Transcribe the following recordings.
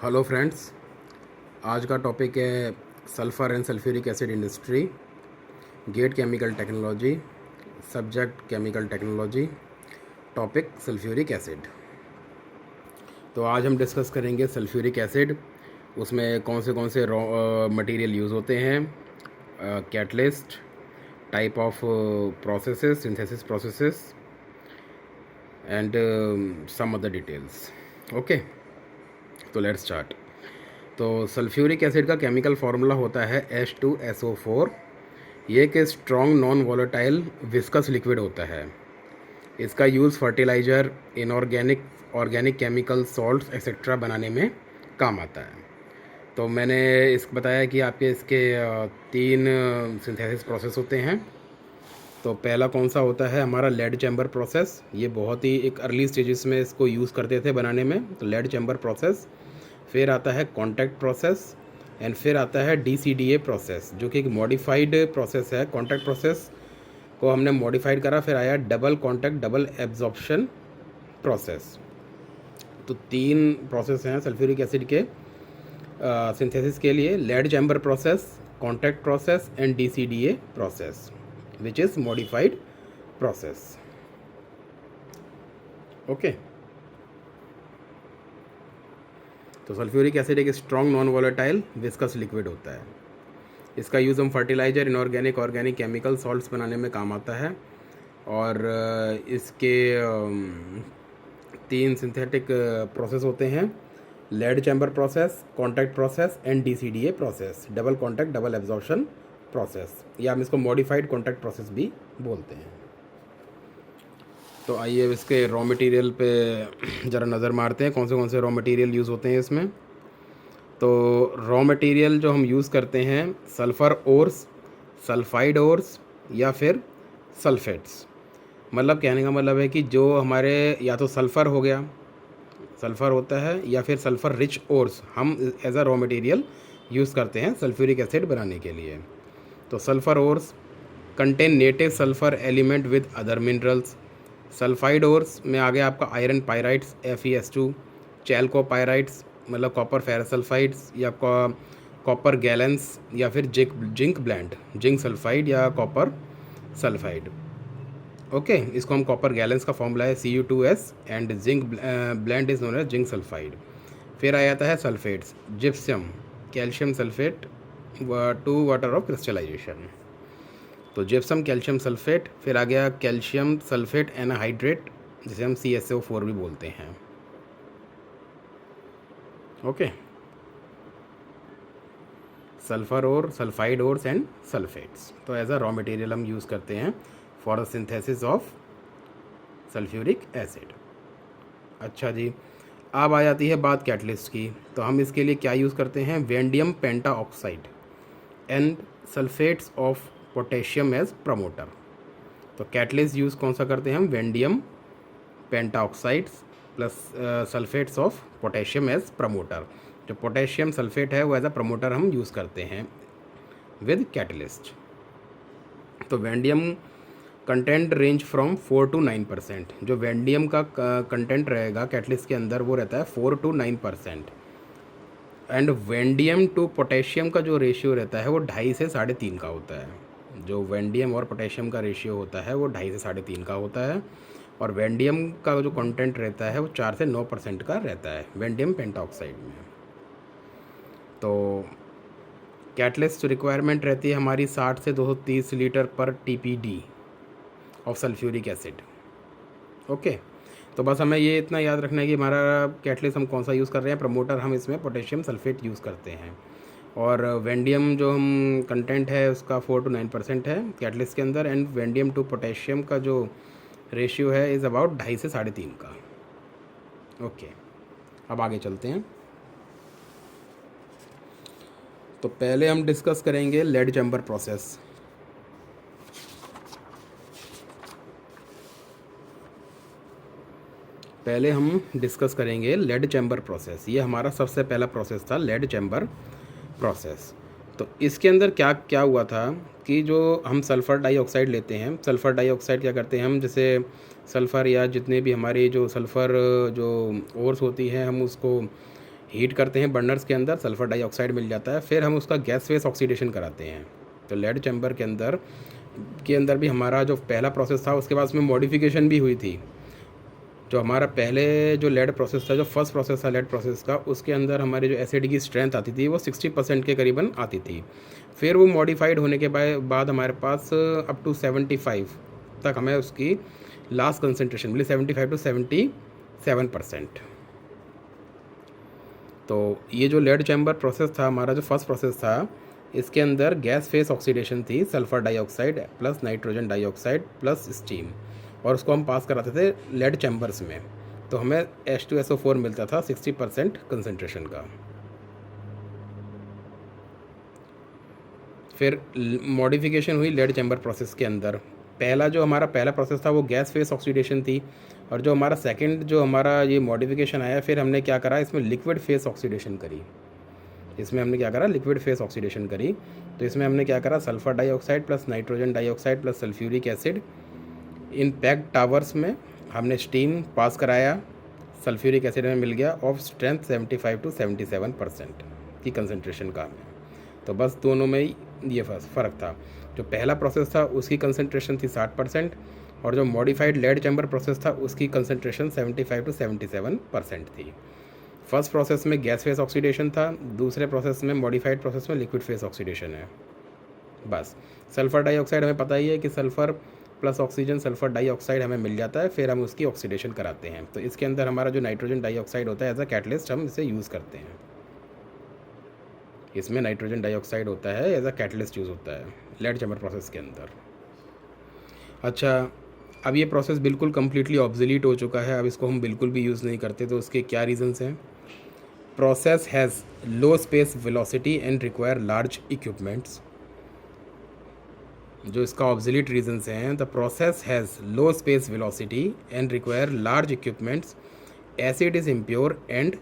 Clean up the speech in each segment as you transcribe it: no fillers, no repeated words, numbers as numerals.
Hello friends, आज का topic है sulphur and sulphuric acid industry, GATE chemical technology, subject chemical technology, topic sulphuric acid. तो आज हम डिस्कस करेंगे सल्फ्यूरिक एसिड, उसमें कौन से रॉ मटेरियल यूज़ होते हैं, catalyst, type of processes, synthesis processes and some other details. Okay, तो लेट्स स्टार्ट। तो सल्फ्यूरिक एसिड का केमिकल फार्मूला होता है H2SO4। ये एक strong non volatile viscous liquid होता है। इसका use fertiliser, inorganic, organic chemical, salts etcetera बनाने में काम आता है। तो मैंने बताया कि आपके इसके तीन सिंथेसिस प्रोसेस होते हैं। तो पहला कौन सा होता है हमारा लेड चैम्बर प्रोसेस। ये बहुत ही एक अर्ली स्टेजेस में इसको यूज़ करते थे बनाने में, तो लेड चैम्बर प्रोसेस। फिर आता है कॉन्टैक्ट प्रोसेस एंड फिर आता है DCDA प्रोसेस, जो कि एक मॉडिफाइड प्रोसेस है। कॉन्टैक्ट प्रोसेस को हमने मॉडिफाइड करा। फिर आया double contact double absorption process. तो तीन प्रोसेस हैं सल्फ्यूरिक एसिड के सिंथेसिस के लिए: lead chamber process, contact process and DCDA process, which is modified process. Okay, तो सल्फ्यूरिक एसिड एक strong non volatile viscous liquid होता है। इसका यूज़ हम fertiliser, inorganic, organic chemical, salts बनाने में काम आता है। और इसके तीन सिंथेटिक प्रोसेस होते हैं: lead chamber process, contact process and DCDA process, double contact double absorption process, या हम इसको मॉडिफाइड कॉन्टैक्ट प्रोसेस भी बोलते हैं। तो आइए इसके रॉ मटेरियल पे ज़रा नज़र मारते हैं, कौन से रॉ मटेरियल यूज़ होते हैं इसमें। तो रॉ मटेरियल जो हम यूज़ करते हैं, सल्फ़र ओर्स, सल्फाइड ओर्स या फिर सल्फेट्स। मतलब कहने का मतलब है कि जो हमारे या तो सल्फ़र हो गया, सल्फ़र होता है, या फिर सल्फ़र रिच ओर्स हम as a raw material use करते हैं सल्फ्यूरिक एसिड बनाने के लिए। तो sulphur ores contain native sulphur element with other minerals. Sulphide ores में आ गया आपका आयरन पायराइड्स FeS2, चैल्को पायराइड्स मतलब कॉपर फेरसल्फाइड्स, या कॉपर गैलेंस, या फिर जिंक ब्लेंड, जिंक सल्फाइड या कॉपर सल्फाइड। ओके, इसको हम कॉपर गैलेंस का फॉर्मूला है Cu2S and zinc blende is known as zinc sulphide. फिर आ जाता है sulphates: gypsum, calcium sulphate, 2 water of crystallisation. तो जिप्सम, कैल्शियम सल्फेट। फिर आ गया कैल्शियम सल्फेट एनाहाइड्रेट, जिसे हम CSO4 भी बोलते हैं। ओके, सल्फर और सल्फाइड ओर्स एंड सल्फेट्स। तो एज अ रॉ मटेरियल हम यूज़ करते हैं for the synthesis of sulphuric acid. अच्छा जी, अब आ जाती है बात कैटलिस्ट की। तो हम इसके लिए क्या यूज़ करते हैं? Vanadium penta oxide and sulphates of potassium as promoter. तो कैटलिस्ट यूज़ कौन सा करते हैं हम? Vanadium penta oxides plus sulphates of potassium as promoter. जो पोटेशियम सल्फेट है वो एज अ प्रमोटर हम यूज़ करते हैं विद कैटलिस्ट। तो vanadium content range from 4 to 9%। जो वेंडियम का कंटेंट रहेगा कैटलिस्ट के अंदर वो रहता है 4 to 9%। एंड वेंडियम टू पोटेशियम का जो रेशियो रहता है वो 2.5 से 3.5 का होता है। जो वेंडियम और पोटेशियम का रेशियो होता है वो 2.5 से 3.5 का होता है। और वेंडियम का जो कंटेंट रहता है वो 4 से 9% का रहता है वेंडियम पेंटाऑक्साइड में। तो कैटलिस्ट रिक्वायरमेंट रहती है हमारी 60 से 230 लीटर पर TPD of sulphuric acid. Okay, तो बस हमें ये इतना याद रखना है कि हमारा कैटलिस्ट हम कौन सा यूज़ कर रहे हैं। प्रमोटर हम इसमें पोटेशियम सल्फेट यूज़ करते हैं। और वेंडियम जो हम कंटेंट है उसका 4 to 9% है कैटलिस्ट के अंदर। एंड वेंडियम टू पोटेशियम का जो रेशियो है इज़ अबाउट 2.5 से 3.5 का। ओके, अब आगे चलते हैं। तो पहले हम डिस्कस करेंगे लेड चैम्बर प्रोसेस। पहले हम डिस्कस करेंगे लेड चैम्बर प्रोसेस। ये हमारा सबसे पहला प्रोसेस था, लेड चैम्बर प्रोसेस। तो इसके अंदर क्या क्या हुआ था कि जो हम सल्फ़र डाइऑक्साइड लेते हैं, सल्फ़र डाइऑक्साइड क्या करते हैं हम, जैसे सल्फ़र या जितने भी हमारे जो सल्फ़र जो ओर्स होती हैं हम उसको हीट करते हैं बर्नर्स के अंदर, सल्फ़र डाइऑक्साइड मिल जाता है, फिर हम उसका गैस फेस ऑक्सीडेशन कराते हैं। तो लेड चैम्बर के अंदर भी हमारा जो पहला प्रोसेस था उसके बाद उसमें मॉडिफिकेशन भी हुई थी। जो हमारा पहले जो लेड प्रोसेस था, जो फर्स्ट प्रोसेस था लेड प्रोसेस का, उसके अंदर हमारी जो एसिड की स्ट्रेंथ आती थी वो 60% के करीबन आती थी। फिर वो मॉडिफाइड होने के बाद हमारे पास अप टू 75 तक हमें उसकी लास्ट कंसनट्रेशन मिली, 75 टू 77%। तो ये जो लेड चैम्बर प्रोसेस था हमारा, जो फर्स्ट प्रोसेस था, इसके अंदर गैस फेस ऑक्सीडेशन थी, sulphur dioxide plus nitrogen dioxide plus steam, और उसको हम पास कराते थे लेड चैम्बर्स में। तो हमें H2SO4 मिलता था 60% कंसनट्रेशन का। फिर मॉडिफिकेशन हुई लेड चैम्बर प्रोसेस के अंदर। हमारा पहला प्रोसेस था वो गैस फेस ऑक्सीडेशन थी, और जो हमारा सेकंड जो हमारा ये मॉडिफिकेशन आया, फिर हमने क्या करा, इसमें लिक्विड फेस ऑक्सीडेशन करी। लिक्विड फेस ऑक्सीडेशन करी। तो इसमें हमने क्या करा, sulphur dioxide plus nitrogen dioxide plus sulphuric acid, in packed towers में हमने स्टीम पास कराया, सल्फ्यूरिक एसिड में मिल गया ऑफ स्ट्रेंथ 75 टू 77% की कंसनट्रेशन का हमें। तो बस दोनों में ही ये फ़र्क था। जो पहला प्रोसेस था उसकी कंसनट्रेशन थी 60%, और जो मॉडिफाइड लेड चैम्बर प्रोसेस था उसकी कंसनट्रेशन 75 टू 77% थी। फर्स्ट प्रोसेस में गैस फेस ऑक्सीडेशन था, दूसरे प्रोसेस में मॉडिफाइड प्रोसेस में लिक्विड फेस ऑक्सीडेशन है। बस सल्फ़र डाइऑक्साइड हमें पता ही है कि sulphur plus oxygen sulphur dioxide हमें मिल जाता है, फिर हम उसकी ऑक्सीडेशन कराते हैं। तो इसके अंदर हमारा जो नाइट्रोजन डाइऑक्साइड होता है एज अ कैटलिस्ट हम इसे यूज़ करते हैं। इसमें नाइट्रोजन डाइऑक्साइड होता है एज अ कैटलिस्ट यूज़ होता है लेड चैम्बर प्रोसेस के अंदर। अच्छा, अब ये प्रोसेस बिल्कुल कम्प्लीटली ऑब्सोलीट हो चुका है, अब इसको हम बिल्कुल भी यूज़ नहीं करते। तो उसके क्या रीज़न्स हैं? Process has low space velocity and require large equipments. जो इसका ऑब्सोलीट रीजंस हैं, the process has low space velocity and require large equipments, acid is impure and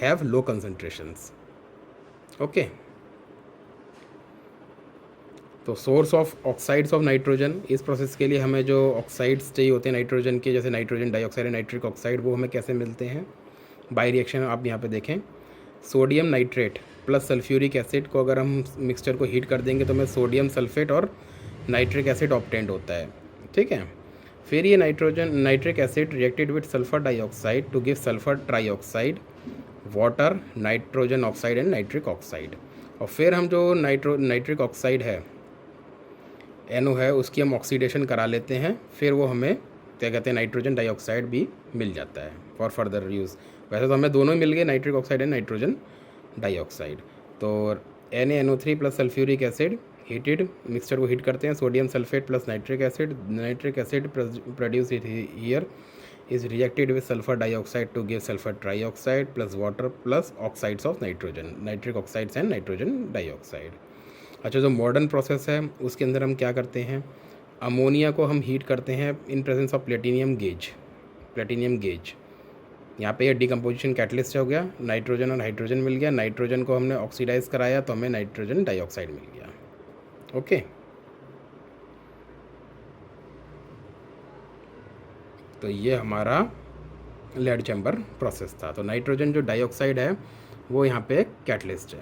have low concentrations. Okay, तो source of oxides of nitrogen, इस process के लिए हमें जो oxides चाहिए होते हैं नाइट्रोजन के, जैसे nitrogen dioxide and nitric oxide, वो हमें कैसे मिलते हैं? बाय रिएक्शन आप यहाँ पे देखें, sodium nitrate plus sulphuric acid को अगर हम मिक्सचर को हीट कर देंगे तो हमें सोडियम सल्फेट और नाइट्रिक एसिड ऑब्टेंड होता है। ठीक है, फिर ये nitric acid reacted with sulphur dioxide to give sulphur trioxide, water, nitrogen oxide and nitric oxide. और फिर हम जो नाइट्रिक ऑक्साइड है, NO है, उसकी हम ऑक्सीडेशन करा लेते हैं, फिर वो हमें क्या कहते हैं, नाइट्रोजन डाइऑक्साइड भी मिल जाता है फॉर फर्दर यूज़। वैसे तो हमें दोनों ही मिल गए, nitric oxide and nitrogen dioxide. तो NaNO3 plus sulphuric acid heated, mixture को हीट करते हैं, sodium sulphate plus nitric acid produce here is reacted with sulphur dioxide to give sulphur trioxide plus water plus oxides of nitrogen, nitric oxides and nitrogen dioxide. अच्छा, जो modern process है उसके अंदर हम क्या करते हैं, अमोनिया को हम हीट करते हैं in presence of platinum gauge. यहाँ पे ये डिकम्पोजिशन कैटलिस्ट हो गया, नाइट्रोजन और हाइड्रोजन मिल गया, नाइट्रोजन को हमने ऑक्सीडाइज कराया तो हमें नाइट्रोजन डाइऑक्साइड मिल गया। ओके, तो ये हमारा लेड चैम्बर प्रोसेस था। तो नाइट्रोजन जो डाइऑक्साइड है वो यहाँ पे कैटलिस्ट है,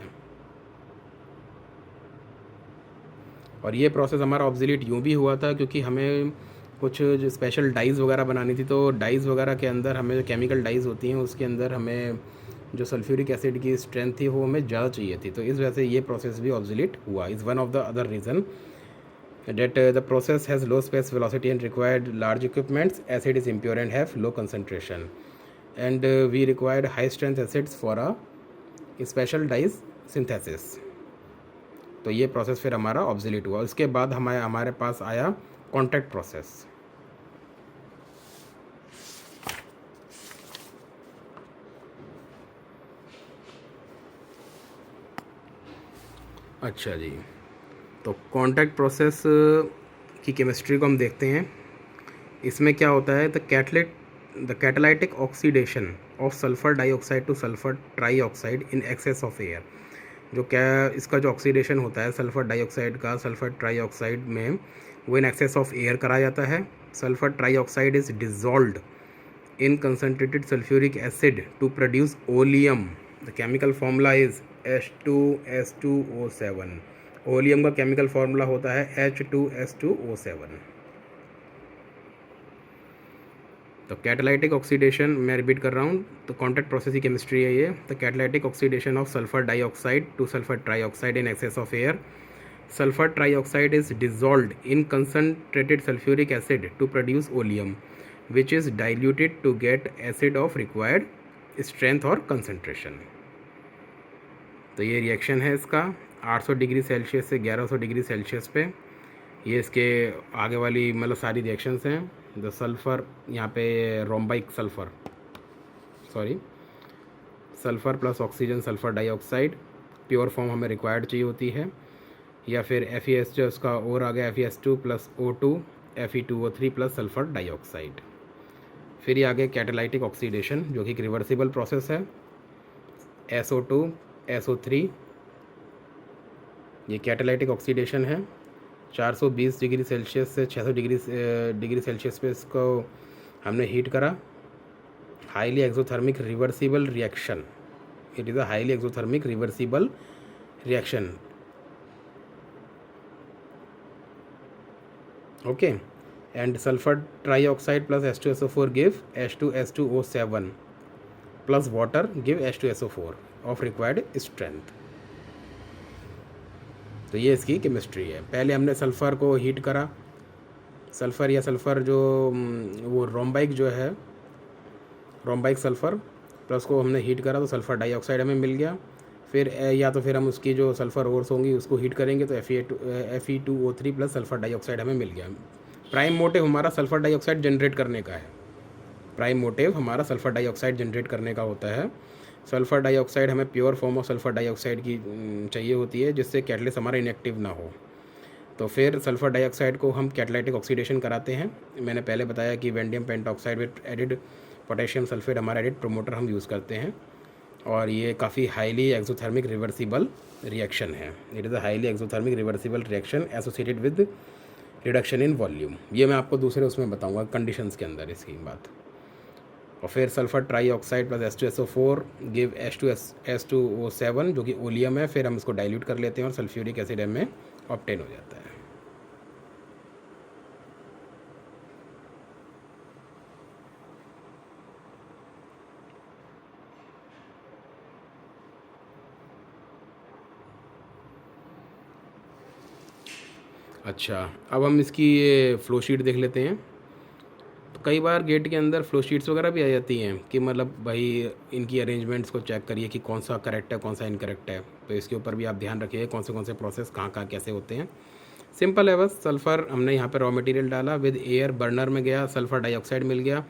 और ये प्रोसेस हमारा ऑब्सोलीट यूँ भी हुआ था क्योंकि हमें कुछ जो स्पेशल डाइज़ वगैरह बनानी थी, तो डाइज़ वगैरह के अंदर हमें जो केमिकल डाइज़ होती हैं उसके अंदर हमें जो सल्फ्यूरिक एसिड की स्ट्रेंथ थी वो हमें ज़्यादा चाहिए थी। तो इस वजह से ये प्रोसेस भी ऑब्सोलीट हुआ, is one of the other reason that the process has low space velocity and required large equipments, acid is impure and have low concentration, and we required high strength acids for a special dyes synthesis। तो ये process फिर हमारा obsolete हुआ। उसके बाद हमारे पास आया contact process. अच्छा जी, तो कॉन्टैक्ट प्रोसेस की केमिस्ट्री को हम देखते हैं। इसमें क्या होता है, the catalytic oxidation of sulphur dioxide to sulphur trioxide in excess of air. इसका जो ऑक्सीडेशन होता है सल्फ़र डाइऑक्साइड का सल्फ़र ट्राइऑक्साइड में, वो इन एक्सेस ऑफ एयर कराया जाता है। Sulphur trioxide is dissolved in concentrated sulphuric acid to produce oleum the chemical formula is H2S2O7। Oleum का केमिकल फार्मूला होता है H2S2O7। तो कैटालाइटिक ऑक्सीडेशन, मैं रिपीट कर रहा हूँ, तो कॉन्टैक्ट प्रोसेस की केमिस्ट्री है ये। The catalytic oxidation of sulphur dioxide to sulphur trioxide in excess of air. Sulfur trioxide is dissolved in concentrated sulfuric acid to produce oleum, which is diluted to get acid of required strength और concentration। तो ये reaction है इसका 800 degree Celsius से 1100 degree Celsius पे। ये इसके आगे वाली मतलब सारी रिएक्शंस हैं। द सल्फ़र यहाँ पे rhombic sulphur, sorry, sulphur plus oxygen sulphur dioxide pure form हमें रिक्वायर्ड चाहिए होती है, या फिर FeS जो उसका और आ गया FeS2 plus O2 Fe2O3 plus sulphur dioxide. फिर ये आगे कैटालाइटिक ऑक्सीडेशन जो कि एक रिवर्सिबल प्रोसेस है, SO2 SO3। ये कैटालाइटिक ऑक्सीडेशन है 420 डिग्री सेल्सियस से 600 डिग्री सेल्सियस पे इसको हमने हीट करा। Highly exothermic reversible reaction, it is a highly exothermic reversible reaction. Okay, and sulphur trioxide plus H2SO4 give H2S2O7 plus water give H2SO4 of required strength. तो ये इसकी chemistry है। पहले हमने सल्फ़र को हीट करा, सल्फ़र या सल्फ़र जो वो रोम्बाइक जो है, रोम्बाइक सल्फ़र प्लस को हमने हीट करा तो सल्फ़र डाइऑक्साइड हमें मिल गया। फिर या तो फिर हम उसकी जो सल्फ़र ओर्स होंगी उसको हीट करेंगे तो Fe2O3 प्लस सल्फ़र डाइऑक्साइड हमें मिल गया। प्राइम मोटिव हमारा सल्फ़र डाइऑक्साइड जनरेट करने का है, प्राइम मोटिव हमारा सल्फ़र डाइऑक्साइड जनरेट करने का होता है। सल्फ़र डाइऑक्साइड हमें pure form of sulphur dioxide की चाहिए होती है जिससे कैटलिस्ट हमारा इनएक्टिव ना हो। तो फिर सल्फ़र डाइऑक्साइड को हम कैटालाइटिक ऑक्सीडेशन कराते हैं। मैंने पहले बताया कि vanadium pentoxide with added potassium sulphate हमारा एडिड प्रोमोटर हम यूज़ करते हैं, और ये काफ़ी हाईली एक्सोथर्मिक रिवर्सिबल रिएक्शन है। It is a highly exothermic reversible reaction associated with reduction in volume. ये मैं आपको दूसरे उसमें बताऊंगा कंडीशंस के अंदर इसकी बात। और फिर sulphur trioxide plus H2SO4 give H2S2O7 जो कि ओलियम है। फिर हम इसको डाइल्यूट कर लेते हैं और सल्फ्यूरिक एसिड में ऑब्टेन हो जाता है। अच्छा, अब हम इसकी ये फ़्लो शीट देख लेते हैं। तो कई बार गेट के अंदर फ़्लो शीट्स वगैरह भी आ जाती हैं कि मतलब भाई इनकी अरेंजमेंट्स को चेक करिए कि कौन सा करेक्ट है कौन सा इनकरेक्ट है। तो इसके ऊपर भी आप ध्यान रखिए कौन से प्रोसेस कहाँ कहाँ कैसे होते हैं। सिंपल है बस, सल्फ़र हमने यहाँ पर रॉ मटेरियल डाला, विद एयर बर्नर में गया, सल्फ़र डाइऑक्साइड मिल गया।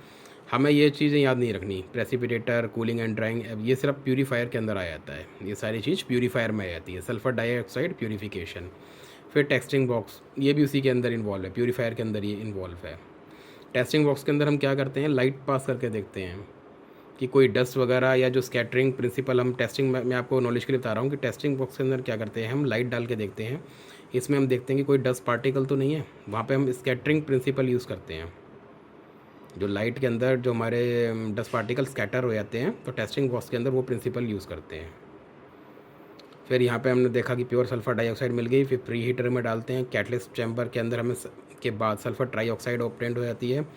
हमें ये चीज़ें याद नहीं रखनी, प्रेसिपिटेटर, कूलिंग एंड ड्राइंग, अब ये सिर्फ प्यूरीफायर के अंदर आ जाता है। ये सारी चीज़ प्यूरीफायर में आ जाती है, सल्फ़र डाइऑक्साइड प्यूरीफिकेशन। फिर टेस्टिंग बॉक्स, ये भी उसी के अंदर इन्वॉल्व है, प्यूरीफायर के अंदर ये इन्वॉल्व है। टेस्टिंग बॉक्स के अंदर हम क्या करते हैं, लाइट पास करके देखते हैं कि कोई डस्ट वगैरह या जो स्कैटरिंग प्रिंसिपल, हम टेस्टिंग में आपको नॉलेज के लिए बता रहा हूँ कि टेस्टिंग बॉक्स के अंदर क्या करते हैं, हम लाइट डाल के देखते हैं। इसमें हम देखते हैं कि कोई डस्ट पार्टिकल तो नहीं है, वहाँ पे हम स्कैटरिंग प्रिंसिपल यूज़ करते हैं। जो लाइट के अंदर जो हमारे डस्ट पार्टिकल स्कैटर हो जाते हैं तो टेस्टिंग बॉक्स के अंदर वो प्रिंसिपल यूज़ करते हैं। फिर यहाँ पे हमने देखा कि प्योर सल्फ़र डाइऑक्साइड मिल गई। फिर प्री हीटर में डालते हैं, कैटलिस्ट चैम्बर के अंदर हमें के बाद सल्फ़र ट्राइऑक्साइड ऑब्टेंड हो जाती है।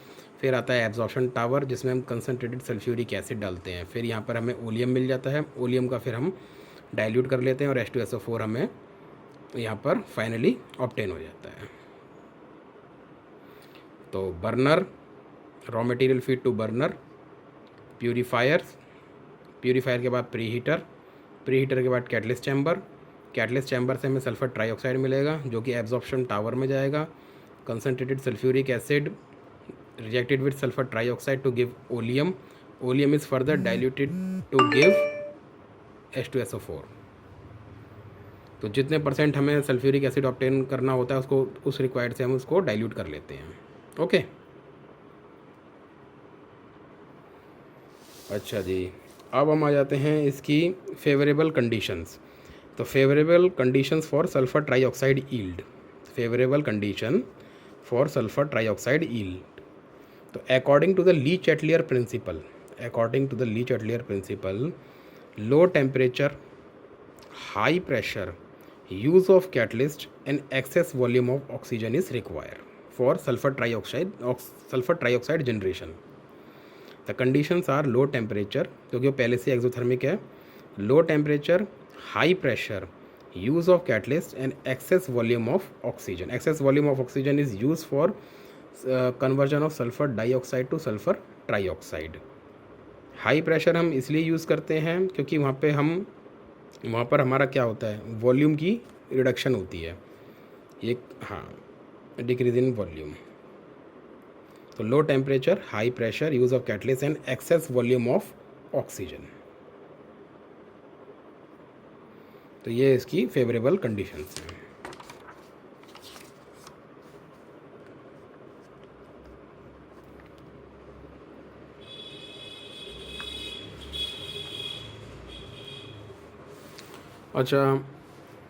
फिर आता है एब्जॉर्प्शन टावर जिसमें हम कंसनट्रेटेड सल्फ्यूरिक एसिड डालते हैं। फिर यहाँ पर हमें ओलियम मिल जाता है, ओलियम का फिर हम डाइल्यूट कर लेते हैं और H2SO4 हमें यहाँ पर फाइनली ऑब्टेन हो जाता है। तो burner, raw material feed to burner, purifier के बाद प्री हीटर के बाद कैटलिस्ट चैम्बर से हमें सल्फ़र ट्राइऑक्साइड मिलेगा जो कि एब्जॉर्प्शन टावर में जाएगा। Concentrated sulphuric acid reacted with sulphur trioxide to give oleum is further diluted to give H2SO4। तो जितने % हमें सल्फ्यूरिक एसिड ऑब्टेन करना होता है उसको उस रिक्वायर्ड से हम उसको डाइल्यूट कर लेते हैं। ओके, अच्छा जी, अब हम आ जाते हैं इसकी फेवरेबल कंडीशंस। तो favourable conditions for sulphur trioxide yield, favourable condition for sulphur trioxide yield. तो according to the Le Chatelier principle, low temperature, high pressure, use of catalyst and excess volume of oxygen is required for sulfur trioxide generation. The conditions are low temperature, क्योंकि वो पहले से exothermic है, low temperature, high pressure, use of catalyst and excess volume of oxygen. Excess volume of oxygen is used for conversion of sulfur dioxide to sulfur trioxide. High pressure हम इसलिए use करते हैं क्योंकि वहाँ पर हमारा क्या होता है, वॉल्यूम की रिडक्शन होती है, एक डिक्रीज इन वॉल्यूम. तो low temperature, high pressure, use of catalyst and excess volume of oxygen. तो ये इसकी फेवरेबल कंडीशंस हैं. अच्छा,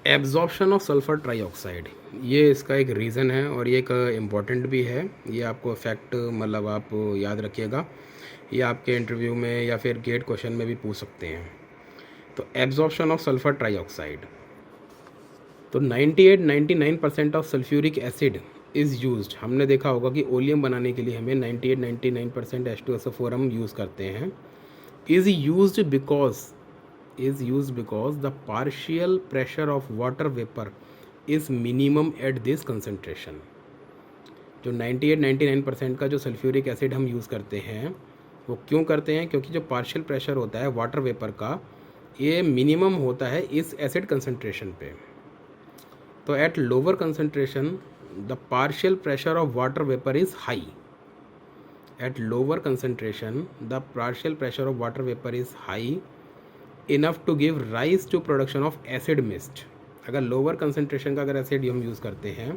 एब्जॉर्प्शन ऑफ सल्फ़र ट्राईऑक्साइड, ये इसका एक रीज़न है और ये एक इम्पॉर्टेंट भी है. ये आपको फैक्ट मतलब आप याद रखिएगा, ये आपके इंटरव्यू में या फिर गेट क्वेश्चन में भी पूछ सकते हैं. तो एब्जॉर्प्शन ऑफ सल्फ़र ट्राईऑक्साइड, तो 98-99% of sulphuric acid is used. हमने देखा होगा कि ओलियम बनाने के लिए हमें 98-99% H2SO4 हम यूज़ करते हैं. Is used because the partial pressure of water vapor is minimum at this concentration. जो 98-99% का जो सल्फ्यूरिक एसिड हम यूज़ करते हैं वो क्यों करते हैं, क्योंकि जो पार्शियल प्रेशर होता है वाटर वेपर का ये मिनिमम होता है इस एसिड कंसंट्रेशन पे. तो at lower concentration the partial pressure of water vapour is high. At lower concentration the partial pressure of water vapour is high enough to give rise to production of acid mist. अगर lower concentration का अगर acid हम use करते हैं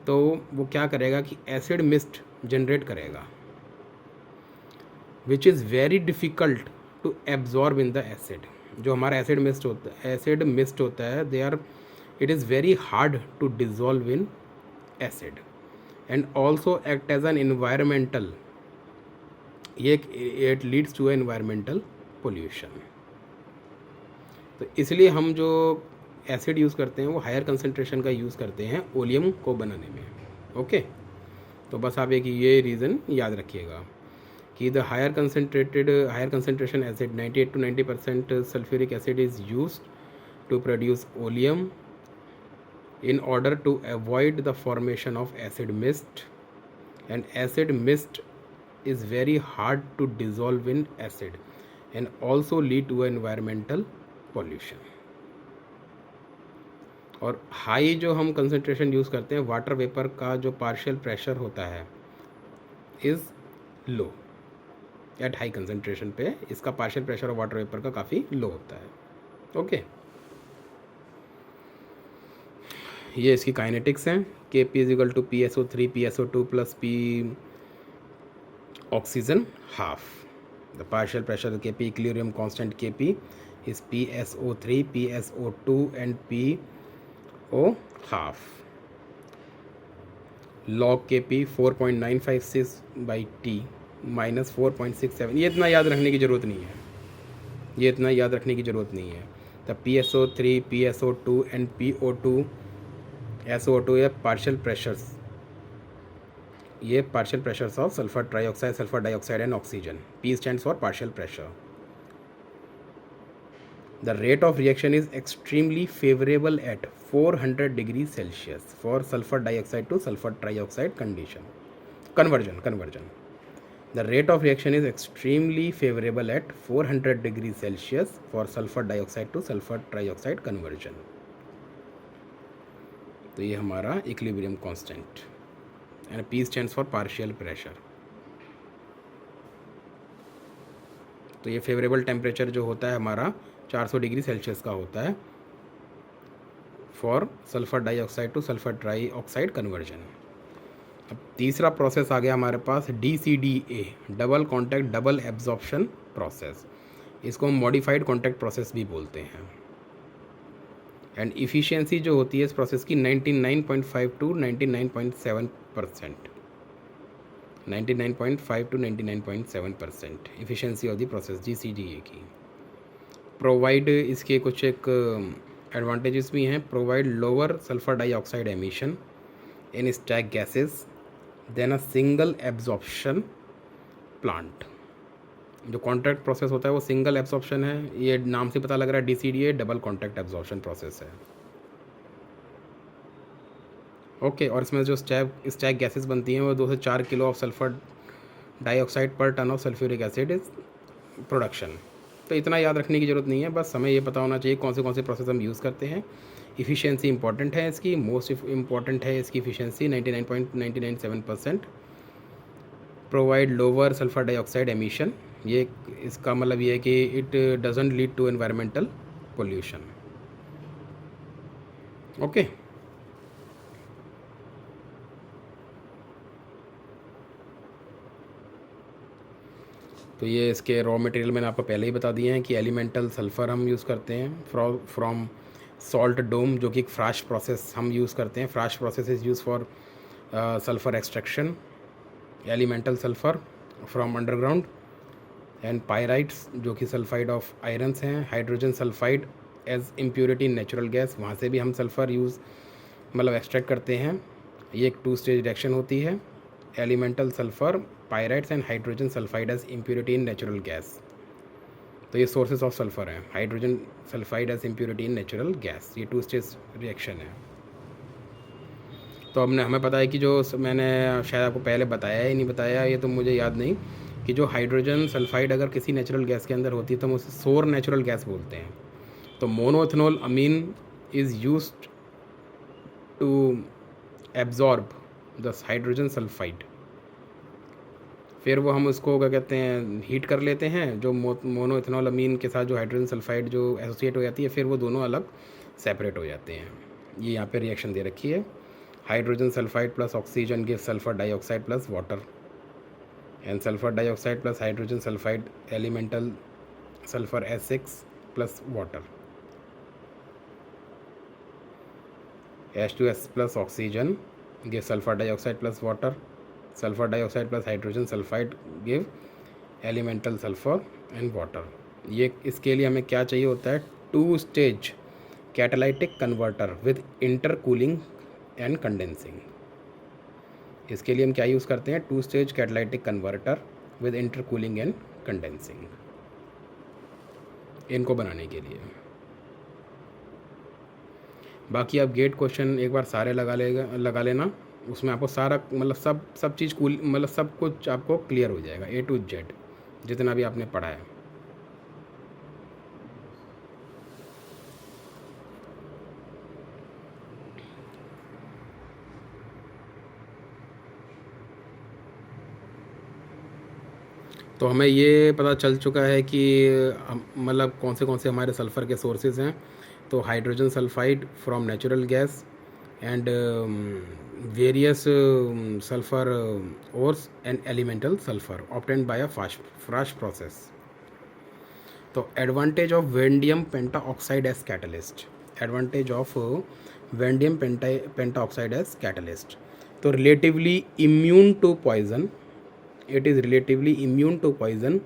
तो वो क्या करेगा कि एसिड मिस्ट जनरेट करेगा, which is very difficult to absorb in the acid. जो हमारा एसिड मिस्ट होता है it is very hard to dissolve in acid and also act as an environmental, it leads to environmental pollution. तो इसलिए हम जो acid use करते हैं वो हायर कंसंट्रेशन का यूज़ करते हैं ओलियम को बनाने में. ओके, तो बस आप एक ये रीज़न याद रखिएगा कि the higher concentration acid 98-90% sulphuric acid is used to produce oleum in order to avoid the formation of acid mist, and acid mist is very hard to dissolve in acid and also lead to environmental pollution. और high जो हम concentration use करते हैं water vapour का जो partial pressure होता है is low. At high concentration पे इसका partial pressure of water vapour का काफ़ी लो होता है. ओके, ये इसकी काइनेटिक्स हैं. Kp is equal to PSO3 PSO2 plus P oxygen half. The partial pressure Kp equilibrium constant Kp is PSO3 PSO2 and PO half. log Kp 4.956/T minus 4.67. ये इतना याद रखने की ज़रूरत नहीं है. The PSO3 PSO2 and PO2 SO2 ये partial pressures of sulphur trioxide, sulphur dioxide and oxygen. P stands for partial pressure. The rate of reaction is extremely favourable at 400 degree Celsius for sulphur dioxide to sulphur trioxide conversion. The rate of reaction is extremely favorable at 400 degrees Celsius for sulfur dioxide to sulfur trioxide conversion. तो ये हमारा equilibrium constant and P stands for partial pressure. तो ये favourable temperature जो होता है हमारा 400 degree Celsius का होता है for sulphur dioxide to sulphur trioxide conversion. अब तीसरा प्रोसेस आ गया हमारे पास DCDA, double contact double absorption process. इसको हम मॉडिफाइड कॉन्टैक्ट प्रोसेस भी बोलते हैं. एंड इफ़िशियंसी जो होती है इस प्रोसेस की 99.5 to 99.7%. 99.5 to 99.7% efficiency of the process DCDA की. प्रोवाइड, इसके कुछ एक एडवांटेजेस भी हैं। Provide lower sulphur dioxide emission in stack gases than a single absorption plant. जो कॉन्ट्रैक्ट प्रोसेस होता है वो सिंगल एब्जॉर्प्शन है, ये नाम से पता लग रहा है DCDA, double contract absorption process है। ओके और इसमें जो स्टैक गैसेस बनती हैं वो 2 से 4 kilo of sulphur dioxide per ton of sulphuric acid is production. तो इतना याद रखने की ज़रूरत नहीं है, बस हमें ये पता होना चाहिए कौन से प्रोसेस हम यूज़ करते हैं। इफ़िशियंसी इंपॉर्टेंट है इसकी, मोस्ट इम्पॉर्टेंट है इसकी efficiency 99.997%। Provide lower sulphur dioxide emission, ये इसका मतलब ये है कि it doesn't lead to environmental pollution. Okay तो ये इसके रॉ मटेरियल मैंने आपको पहले ही बता दिए हैं कि एलिमेंटल सल्फ़र हम यूज़ करते हैं फ्रॉम सॉल्ट डोम, जो कि एक फ्राश प्रोसेस हम यूज़ करते हैं। Frasch process is use for sulphur extraction. Elemental sulphur from underground and pyrites, जो कि सल्फाइड ऑफ आयरन्स हैं। Hydrogen sulphide as impurity in natural gas, वहाँ से भी हम सल्फ़र मतलब एक्सट्रैक्ट करते हैं। ये एक 2 स्टेज रिएक्शन होती है। Elemental sulphur, pyrites and hydrogen sulphide as impurity in natural gas. तो ये सोर्सेज ऑफ सल्फ़र हैं। Hydrogen sulphide as impurity in natural gas, ये 2 स्टेज रिएक्शन है। तो हमें पता है कि जो मैंने शायद आपको पहले बताया ही नहीं बताया, ये तो मुझे याद नहीं, कि जो हाइड्रोजन सल्फाइड अगर किसी नेचुरल गैस के अंदर होती है तो हम उसे सोर नेचुरल गैस बोलते हैं। तो monoethanol amine is used to absorb the hydrogen sulphide. फिर वो हम उसको क्या कहते हैं, हीट कर लेते हैं, जो मोनोइथेनॉल अमीन के साथ जो हाइड्रोजन सल्फाइड जो एसोसिएट हो जाती है, फिर वो दोनों अलग सेपरेट हो जाते हैं। ये यहाँ पे रिएक्शन दे रखी है। Hydrogen sulphide plus oxygen give sulphur dioxide plus water, and sulphur dioxide plus hydrogen sulphide elemental sulphur S6 plus water. H2S plus oxygen give sulphur dioxide plus water. Sulphur dioxide plus hydrogen sulphide give elemental sulphur and water. ये इसके लिए हमें क्या चाहिए होता है, 2 stage catalytic converter with intercooling and condensing. इसके लिए हम क्या यूज़ करते हैं, 2 stage catalytic converter with intercooling and condensing, इनको बनाने के लिए। बाकी आप गेट क्वेश्चन एक बार सारे लगा लेना, उसमें आपको सारा मतलब सब चीज़ मतलब सब कुछ आपको क्लियर हो जाएगा, A to Z जितना भी आपने पढ़ा है। तो हमें ये पता चल चुका है कि मतलब कौन से हमारे सल्फ़र के सोर्सेज हैं। तो hydrogen sulphide from natural gas and various sulphur ores and elemental sulphur obtained by a Frasch process. तो advantage of vanadium penta oxide as catalyst, advantage of vanadium penta oxide as catalyst. तो relatively immune to poison, it is relatively immune to poison,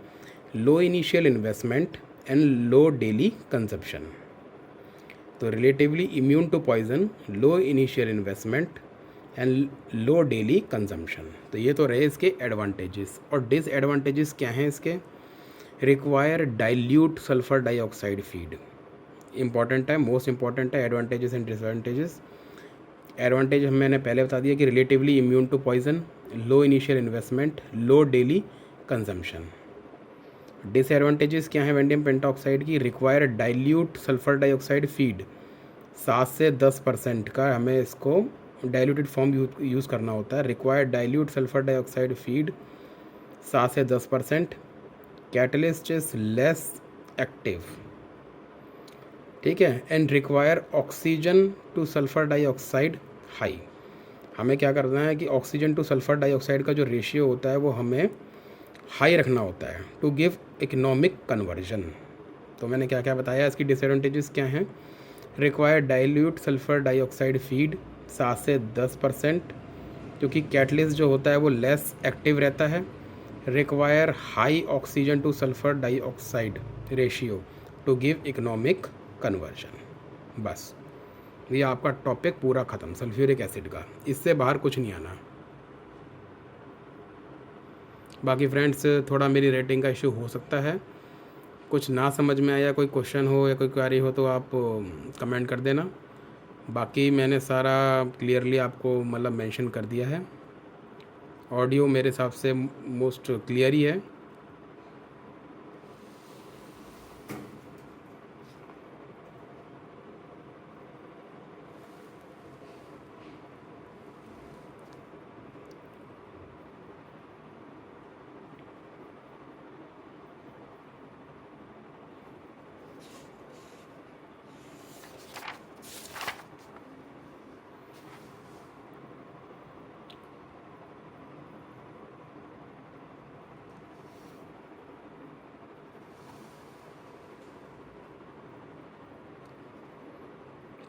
low initial investment and low daily consumption। तो relatively immune to poison, low initial investment and low daily consumption। तो ये तो रहे इसके advantages. और disadvantages क्या हैं इसके, require dilute sulphur dioxide feed, important है, मोस्ट इंपॉर्टेंट है एडवांटेजेस एंड डिसएडवांटेजेस। एडवांटेज मैंने पहले बता दिया कि relatively immune to poison, low initial investment, low daily consumption. Disadvantages क्या है वेंडियम पेंटाऑक्साइड की, require dilute sulphur dioxide feed, 7 से 10% का हमें इसको डाइल्यूटेड फॉर्म यूज़ करना होता है। Require dilute sulphur dioxide feed 7 से 10%। कैटलिस्ट इज लेस एक्टिव, ठीक है, and require oxygen two sulphur dioxide high. हमें क्या करना है कि ऑक्सीजन टू सल्फर डाइऑक्साइड का जो रेशियो होता है वो हमें हाई रखना होता है टू गिव इकोनॉमिक कन्वर्जन। तो मैंने क्या क्या बताया, इसकी डिसएडवांटेजेस क्या हैं, require dilute sulphur dioxide feed 7 से 10%, क्योंकि कैटलिस्ट जो होता है वो लेस एक्टिव रहता है। Require high oxygen two sulphur dioxide ratio two give economic conversion. बस ये आपका टॉपिक पूरा ख़त्म सल्फ्यूरिक एसिड का, इससे बाहर कुछ नहीं आना। बाकी फ्रेंड्स थोड़ा मेरी रेटिंग का इशू हो सकता है, कुछ ना समझ में आया, कोई क्वेश्चन हो या कोई क्वेरी हो तो आप कमेंट कर देना। बाकी मैंने सारा क्लियरली आपको मतलब मेंशन कर दिया है। ऑडियो मेरे हिसाब से मोस्ट क्लियर ही है।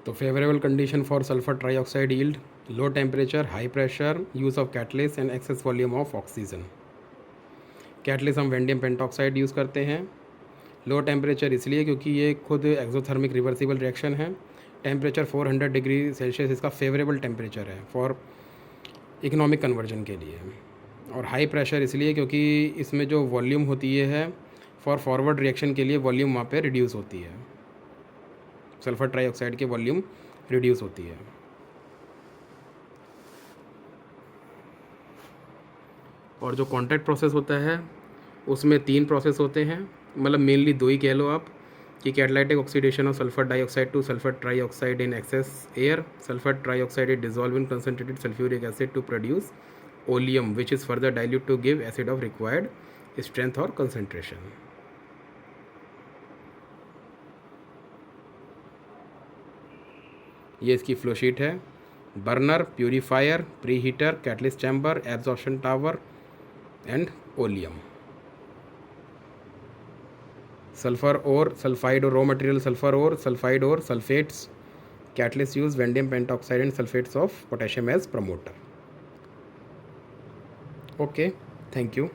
तो favourable condition for sulphur trioxide yield, low temperature, high pressure, use of catalyst and excess volume of oxygen. Catalyst हम वेंडियम पेंटॉक्साइड यूज़ करते हैं। लो टेम्परेचर इसलिए क्योंकि ये खुद एक्सोथर्मिक रिवर्सिबल रिएक्शन है। टेम्परेचर 400 डिग्री सेल्सियस इसका फेवरेबल टेम्परेचर है फॉर इकोनॉमिक कन्वर्जन के लिए। और हाई प्रेशर इसलिए क्योंकि इसमें जो वॉल्यूम होती है फॉर फॉरवर्ड रिएक्शन के लिए वॉल्यूम वहाँ पे रिड्यूस होती है, सल्फर ट्राईऑक्साइड की वॉल्यूम रिड्यूस होती है। और जो कॉन्टैक्ट प्रोसेस होता है उसमें 3 प्रोसेस होते हैं, मतलब मेनली 2 ही कह लो आप, कि catalytic oxidation of sulphur dioxide to sulphur trioxide in excess air, sulphur trioxide is dissolve in concentrated sulphuric acid to produce oleum which is further dilute to give acid of required strength और concentration. ये इसकी flow sheet है। Burner, purifier, pre heater, catalyst chamber, absorption tower and oleum. Sulphur और sulphide और raw material sulphur और sulphide और sulphates, catalyst use vanadium pentoxide and sulphates of potassium as promoter. Okay, thank you.